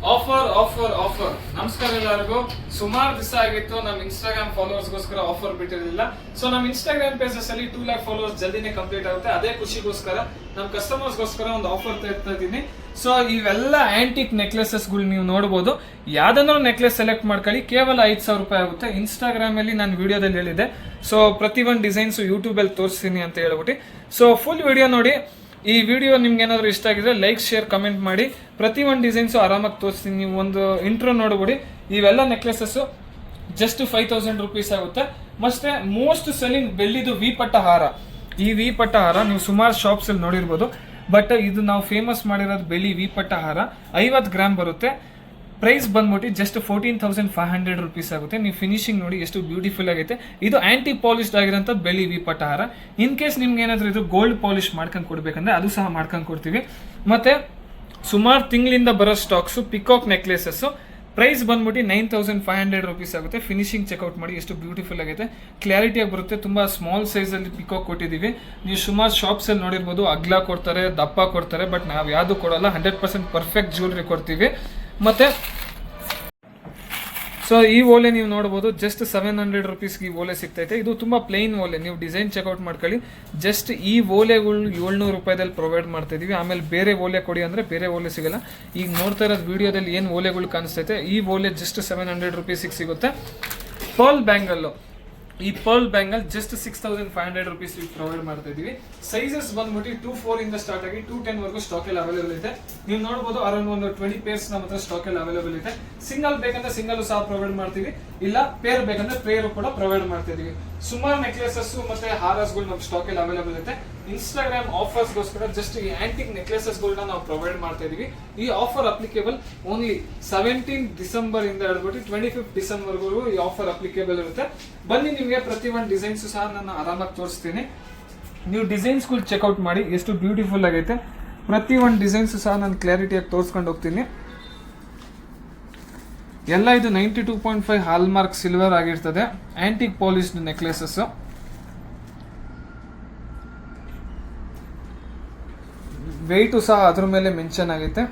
Offer offer offer. ನಮಸ್ಕಾರ ಎಲ್ಲರಿಗೂ. ಸುಮಾರು ದಿವಸ ಆಗಿತ್ತು ನಮ್ಮ ಇನ್ಸ್ಟಾಗ್ರಾಮ್ ಫಾಲೋವರ್ಸ್ಗೋಸ್ಕರ ಆಫರ್ ಬಿಟ್ಟಿರಲಿಲ್ಲ. ಸೊ ನಮ್ಮ ಇನ್ಸ್ಟಾಗ್ರಾಮ್ ಪೇಜಸ್ ಅಲ್ಲಿ 2 lakh ಫಾಲೋವರ್ಸ್ ಜಲ್ದಿನೇ ಕಂಪ್ಲೀಟ್ ಆಗುತ್ತೆ. ಅದೇ ಖುಷಿಗೋಸ್ಕರ ನಮ್ಮ ಕಸ್ಟಮರ್ಸ್ಗೋಸ್ಕರ ಒಂದು ಆಫರ್ ತೆಗ್ತಾ ಇದ್ದೀನಿ. ಸೊ ಇವೆಲ್ಲ ಆಂಟಿಕ್ ನೆಕ್ಲೆಸಸ್ಗಳು ನೀವು ನೋಡಬಹುದು. ಯಾವ್ದಾದ್ರು ನೆಕ್ಲೆಸ್ ಸೆಲೆಕ್ಟ್ ಮಾಡ್ಕೊಳ್ಳಿ, ಕೇವಲ 5,000 ರೂಪಾಯಿ ಆಗುತ್ತೆ. ಇನ್ಸ್ಟಾಗ್ರಾಮ್ ಅಲ್ಲಿ ನಾನು ವಿಡಿಯೋದಲ್ಲಿ ಹೇಳಿದೆ. ಸೊ ಪ್ರತಿಯೊಂದು ಡಿಸೈನ್ಸ್ ಯೂಟ್ಯೂಬ್ ಅಲ್ಲಿ ತೋರಿಸ್ತೀನಿ ಅಂತ ಹೇಳ್ಬಿಟ್ಟು. ಸೊ ಫುಲ್ ವಿಡಿಯೋ ನೋಡಿ. ಈ ವಿಡಿಯೋ ನಿಮ್ಗೆ ಏನಾದರೂ ಇಷ್ಟ ಆಗಿದ್ರೆ ಲೈಕ್ ಶೇರ್ ಕಮೆಂಟ್ ಮಾಡಿ. ಪ್ರತಿಯೊಂದು ಡಿಸೈನ್ಸು ಆರಾಮಾಗಿ ತೋರಿಸ್ತೀನಿ. ನೀವು ಒಂದು ಇಂಟ್ರೋ ನೋಡ್ಬಿಡಿ. ಇವೆಲ್ಲ ನೆಕ್ಲೆಸಸ್ಸು ಜಸ್ಟ್ 5,000 ರೂಪೀಸ್ ಆಗುತ್ತೆ. ಮತ್ತೆ ಮೋಸ್ಟ್ ಸೆಲ್ಲಿಂಗ್ ಬೆಳ್ಳಿದು ವಿ ಪಟ್ಟ ಹಾರ. ಈ ವಿ ಪಟ್ಟ ಹಾರ ನೀವು ಸುಮಾರು ಶಾಪ್ಸ್ ಅಲ್ಲಿ ನೋಡಿರ್ಬೋದು. ಬಟ್ ಇದು ನಾವು ಫೇಮಸ್ ಮಾಡಿರೋದು ಬೆಳ್ಳಿ ವಿ ಪಟ್ಟ ಹಾರ. 50 ಗ್ರಾಮ್ ಬರುತ್ತೆ. ಪ್ರೈಸ್ ಬಂದ್ಬಿಟ್ಟು ಜಸ್ಟ್ 14,500 ರೂಪೀಸ್ ಆಗುತ್ತೆ. ನೀವು ಫಿನಿಶಿಂಗ್ ನೋಡಿ ಎಷ್ಟು ಬ್ಯೂಟಿಫುಲ್ ಆಗೈತೆ. ಇದು ಆಂಟಿ ಪಾಲಿಶ್ಡ್ ಆಗಿರೋಂಥ ಬೆಳ್ಳಿ ವಿ ಪಟ್ಟ ಹಾರ. ಇನ್ ಕೇಸ್ ನಿಮ್ಗೆ ಏನಾದರೂ ಇದು ಗೋಲ್ಡ್ ಪಾಲಿಶ್ ಮಾಡ್ಕೊಂಡು ಕೊಡ್ಬೇಕಂದ್ರೆ ಅದು ಸಹ ಮಾಡ್ಕೊಂಡು ಕೊಡ್ತೀವಿ. ಮತ್ತೆ ಸುಮಾರು ತಿಂಗಳಿಂದ ಬರೋ ಸ್ಟಾಕ್ಸು ಪಿಕಾಕ್ ನೆಕ್ಲೆಸಸ್ಸು. ಪ್ರೈಸ್ ಬಂದ್ಬಿಟ್ಟು 9,500 ರೂಪೀಸ್ ಆಗುತ್ತೆ. ಫಿನಿಶಿಂಗ್ ಚೆಕ್ಔಟ್ ಮಾಡಿ ಎಷ್ಟು ಬ್ಯೂಟಿಫುಲ್ ಆಗೈತೆ, ಕ್ಲಾರಿಟಿಯಾಗಿ ಬರುತ್ತೆ. ತುಂಬ ಸ್ಮಾಲ್ ಸೈಜಲ್ಲಿ ಪಿಕಾಕ್ ಕೊಟ್ಟಿದ್ದೀವಿ. ನೀವು ಸುಮಾರು ಶಾಪ್ಸಲ್ಲಿ ನೋಡಿರ್ಬೋದು, ಅಗ್ಲ ಕೊಡ್ತಾರೆ, ದಪ್ಪ ಕೊಡ್ತಾರೆ. ಬಟ್ ನಾವು ಯಾವುದು ಕೊಡಲ್ಲ, 100% ಪರ್ಫೆಕ್ಟ್ ಜ್ಯುವೆಲ್ರಿ ಕೊಡ್ತೀವಿ. ಮತ್ತೆ ಸೊ ಈ ಓಲೆ ನೀವು ನೋಡ್ಬೋದು, ಜಸ್ಟ್ 700 ರೂಪೀಸ್ಗೆ ಈ ಓಲೆ ಸಿಗ್ತೈತೆ. ಇದು ತುಂಬ ಪ್ಲೇನ್ ಓಲೆ. ನೀವು ಡಿಸೈನ್ ಚೆಕ್ಔಟ್ ಮಾಡ್ಕೊಳ್ಳಿ. ಜಸ್ಟ್ ಈ ಓಲೆಗಳು 700 ರೂಪಾಯಿದಲ್ಲಿ ಪ್ರೊವೈಡ್ ಮಾಡ್ತಾ ಇದೀವಿ. ಆಮೇಲೆ ಬೇರೆ ಓಲೆ ಕೊಡಿ ಅಂದರೆ ಬೇರೆ ಓಲೆ ಸಿಗಲ್ಲ. ಈಗ ನೋಡ್ತಾ ಇರೋದು ವಿಡಿಯೋದಲ್ಲಿ ಏನು ಓಲೆಗಳು ಕಾಣಿಸ್ತೈತೆ, ಈ ಓಲೆ ಜಸ್ಟ್ 700 ರೂಪೀಸಿಗೆ ಸಿಗುತ್ತೆ. Pearl bangle. ಈ pearl bangle just 6,500 rupees provide ಮಾಡ್ತಾ ಇದೀವಿ. ಸೈಜಸ್ ಬಂದ್ಬಿಟ್ಟು 2-4 ಇಂದ ಸ್ಟಾರ್ಟ್ ಆಗಿ 2-10 ವರೆಗೂ ಸ್ಟಾಕ್ ಅಲ್ಲಿ ಅವೈಲೇಬಲ್ ಇದೆ. ನೀವು ನೋಡಬಹುದು ಅರೌಂಡ್ ಒಂದು 20 ಪೇರ್ಸ್ ನಮ್ಮ ಹತ್ರ ಸ್ಟಾಕ್ ಅಲ್ಲಿ ಅವೈಲೇಬಲ್ ಇದೆ. ಸಿಂಗಲ್ ಬೇಕಂದ್ರೆ ಸಿಂಗಲ್ ಸಹ ಪ್ರೊವೈಡ್ ಮಾಡ್ತೀವಿ, ಇಲ್ಲ ಪೇರ್ ಬೇಕಂದ್ರೆ ಪೇರ್ ಕೂಡ ಪ್ರೊವೈಡ್ ಮಾಡ್ತಾ ಇದೀವಿ. ಸುಮಾರು ನೆಕ್ಲೆಸಸ್ ಮತ್ತೆ ಹಾರಸ್ಗಳು ನಮ್ಮ ಸ್ಟಾಕ್ ಅಲ್ಲಿ ಅವೈಲೇಬಲ್ ಇದೆ. ಇನ್ಸ್ಟಾಗ್ರಾಮ್ ಆಫರ್ಸ್ ಗೋಸ್ಕರ ಜಸ್ಟ್ ಈ ಆಂಟಿಕ್ ನೆಕ್ಲೆಸಸ್ ಗಳನ್ನ ನಾವು ಪ್ರೊವೈಡ್ ಮಾಡ್ತಾ ಇದೀವಿ. ಈ ಆಫರ್ ಅಪ್ಲಿಕೇಬಲ್ ಓನ್ಲಿ 17 ಡಿಸೆಂಬರ್ ಇಂದ ಹಿಡಿದ್ಬಿಟ್ಟು 25 ಡಿಸೆಂಬರ್ ವರೆಗೂ ಈ ಆಫರ್ ಅಪ್ಲಿಕೇಬಲ್ ಇರುತ್ತೆ. ಬನ್ನಿ, ನಿಮಗೆ ಪ್ರತಿಯೊಂದು ಡಿಸೈನ್ಸ್ ಸಹ ನಾನು ಆರಾಮಾಗಿ ತೋರಿಸ್ತೀನಿ. ನೀವು ಡಿಸೈನ್ಸ್ಗಳು ಚೆಕ್ಔಟ್ ಮಾಡಿ ಎಷ್ಟು ಬ್ಯೂಟಿಫುಲ್ ಆಗೈತೆ. ಪ್ರತಿಯೊಂದು ಡಿಸೈನ್ಸ್ ಸಹ ನಾನು ಕ್ಲಾರಿಟಿಯಾಗಿ ತೋರಿಸ್ಕೊಂಡು ಹೋಗ್ತೀನಿ. ಎಲ್ಲ ಇದು 92.5 ಹಾಲ್ಮಾರ್ಕ್ ಸಿಲ್ವರ್ ಆಗಿರ್ತದೆ. Antique polished necklaces. ವೆಯ್ಟು ಸಹ ಅದ್ರ ಮೇಲೆ ಮೆನ್ಷನ್ ಆಗೈತೆ.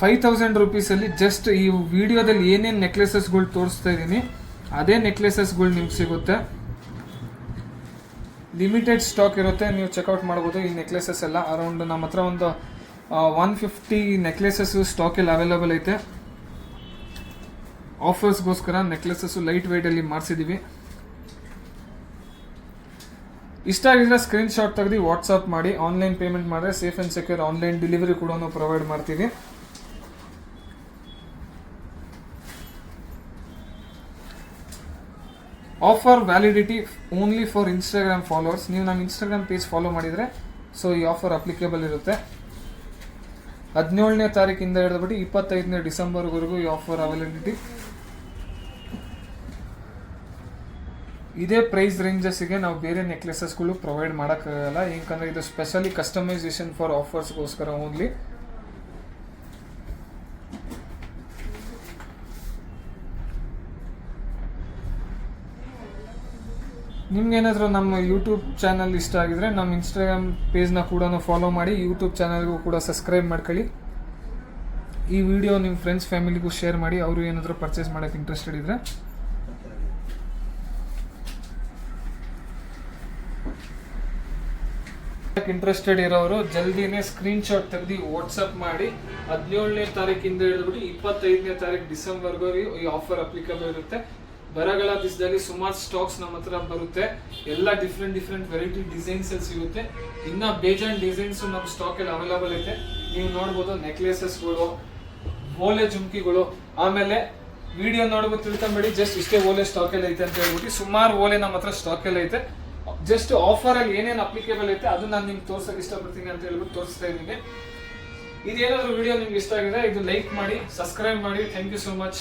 5,000 ರೂಪೀಸಲ್ಲಿ ಜಸ್ಟ್ ಈ ವಿಡಿಯೋದಲ್ಲಿ ಏನೇನು ನೆಕ್ಲೆಸಸ್ಗಳು ತೋರಿಸ್ತಾ ಇದ್ದೀನಿ ಅದೇ ನೆಕ್ಲೆಸಸ್ಗಳು ನಿಮ್ಗೆ ಸಿಗುತ್ತೆ. ಲಿಮಿಟೆಡ್ ಸ್ಟಾಕ್ ಇರುತ್ತೆ, ನೀವು ಚೆಕ್ಔಟ್ ಮಾಡ್ಬೋದು. ಈ ನೆಕ್ಲೆಸಸ್ ಎಲ್ಲ ಅರೌಂಡ್ ನಮ್ಮ ಹತ್ರ ಒಂದು 150 ನೆಕ್ಲೆಸಸ್ ಸ್ಟಾಕಲ್ಲಿ ಅವೈಲೇಬಲ್ ಐತೆ. ಆಫರ್ಸ್ಗೋಸ್ಕರ ನೆಕ್ಲೆಸಸ್ಸು ಲೈಟ್ ವೆಯ್ಟಲ್ಲಿ ಮಾಡಿಸಿದ್ದೀವಿ. ಇಷ್ಟ ಆಗಿದ್ರೆ ಸ್ಕ್ರೀನ್ ಶಾಟ್ ತೆಗೆದು ವಾಟ್ಸಪ್ ಮಾಡಿ. ಆನ್ಲೈನ್ ಪೇಮೆಂಟ್ ಮಾಡಿದ್ರೆ safe and secure online delivery ಕೂಡ ಪ್ರೊವೈಡ್ ಮಾಡ್ತೀವಿ. Offer validity only for Instagram followers. ನೀವು ನಮ್ಮ ಇನ್ಸ್ಟಾಗ್ರಾಮ್ ಪೇಜ್ ಫಾಲೋ ಮಾಡಿದರೆ ಸೊ ಈ ಆಫರ್ ಅಪ್ಲಿಕೇಬಲ್ ಇರುತ್ತೆ. 17ನೇ ತಾರೀಕಿಂದ ಹಿಡಿದ್ಬಿಟ್ಟು 25ನೇ ಡಿಸೆಂಬರ್ವರೆಗೂ ಈ ಆಫರ್ ಅವೈಲಬಿಲಿಟಿ. ಇದೇ ಪ್ರೈಸ್ ರೇಂಜಸ್ಗೆ ನಾವು ಬೇರೆ ನೆಕ್ಲೆಸಸ್ಗಳು ಪ್ರೊವೈಡ್ ಮಾಡೋಕ್ಕಾಗಲ್ಲ, ಯಾಕಂದರೆ ಇದು ಸ್ಪೆಷಲಿ ಕಸ್ಟಮೈಸೇಷನ್ ಫಾರ್ ಆಫರ್ಸ್ಗೋಸ್ಕರ ಓನ್ಲಿ. ನಿಮ್ಗೇನಾದರೂ ನಮ್ಮ ಯೂಟ್ಯೂಬ್ ಚಾನಲ್ ಇಷ್ಟ ಆಗಿದ್ರೆ ನಮ್ಮ ಇನ್ಸ್ಟಾಗ್ರಾಮ್ ಪೇಜ್ನ ಕೂಡ ಫಾಲೋ ಮಾಡಿ. ಯೂಟ್ಯೂಬ್ ಚಾನಲ್ಗೂ ಕೂಡ ಸಬ್ಸ್ಕ್ರೈಬ್ ಮಾಡ್ಕೊಳ್ಳಿ. ಈ ವಿಡಿಯೋ ನಿಮ್ಮ ಫ್ರೆಂಡ್ಸ್ ಫ್ಯಾಮಿಲಿಗೂ ಶೇರ್ ಮಾಡಿ, ಅವರು ಏನಾದರೂ ಪರ್ಚೇಸ್ ಮಾಡೋಕ್ಕೆ ಇಂಟ್ರೆಸ್ಟೆಡ್ ಇದ್ದರೆ. ಇಂಟ್ರೆಸ್ಟೆಡ್ ಇರೋರು ಜಲ್ದಿನೇ ಸ್ಕ್ರೀನ್ ಶಾಟ್ ತೆಗೆದು ವಾಟ್ಸಪ್ ಮಾಡಿ. 17ನೇ ತಾರೀಕಿಂದ ಹಿಡಿದ್ಬಿಟ್ಟು 25ನೇ ತಾರೀಕು ಡಿಸೆಂಬರ್ವರೆಗೂ ಈ ಆಫರ್ ಅಪ್ಲಿಕೇಬಲ್ ಇರುತ್ತೆ. ಬರಗಾಲ ದಿವಸದಲ್ಲಿ ಸುಮಾರು ಸ್ಟಾಕ್ಸ್ ನಮ್ಮ ಹತ್ರ ಬರುತ್ತೆ. ಎಲ್ಲ ಡಿಫ್ರೆಂಟ್ ವೆರೈಟಿ ಡಿಸೈನ್ಸ್ ಅಲ್ಲಿ ಸಿಗುತ್ತೆ. ಇನ್ನ ಬೇಜಾನ್ ಡಿಸೈನ್ಸ್ ನಮ್ಮ ಸ್ಟಾಕ್ ಅಲ್ಲಿ ಅವೈಲೇಬಲ್ ಐತೆ. ನೀವು ನೋಡ್ಬೋದು ನೆಕ್ಲೆಸಸ್ಗಳು, ಓಲೆ ಜುಮ್ಕಿಗಳು. ಆಮೇಲೆ ವಿಡಿಯೋ ನೋಡ್ಬೋದು ತಿಳ್ಕೊಂಬೇಡಿ, ಜಸ್ಟ್ ಇಷ್ಟೇ ಓಲೆ ಸ್ಟಾಕ್ ಅಲ್ಲಿ ಐತೆ ಅಂತ ಹೇಳ್ಬಿಟ್ಟು. ಸುಮಾರು ಓಲೆ ನಮ್ಮ ಹತ್ರ ಸ್ಟಾಕ್ ಅಲ್ಲಿ ಐತೆ. ಜಸ್ಟ್ ಆಫರ್ ಅಲ್ಲಿ ಏನೇನು ಅಪ್ಲಿಕೇಬಲ್ ಐತೆ ಅದು ನಾನು ನಿಮ್ಗೆ ತೋರ್ಸಕ್ಕೆ ಇಷ್ಟಪಡ್ತೀನಿ ಅಂತ ಹೇಳ್ಬಿಟ್ಟು ತೋರಿಸ್ತಾ ಇದ್ದೀನಿ. ಇದೇನಾದ್ರು ವಿಡಿಯೋ ನಿಮ್ಗೆ ಇಷ್ಟ ಆಗಿದೆ ಇದು ಲೈಕ್ ಮಾಡಿ, ಸಬ್ಸ್ಕ್ರೈಬ್ ಮಾಡಿ. Thank you so much.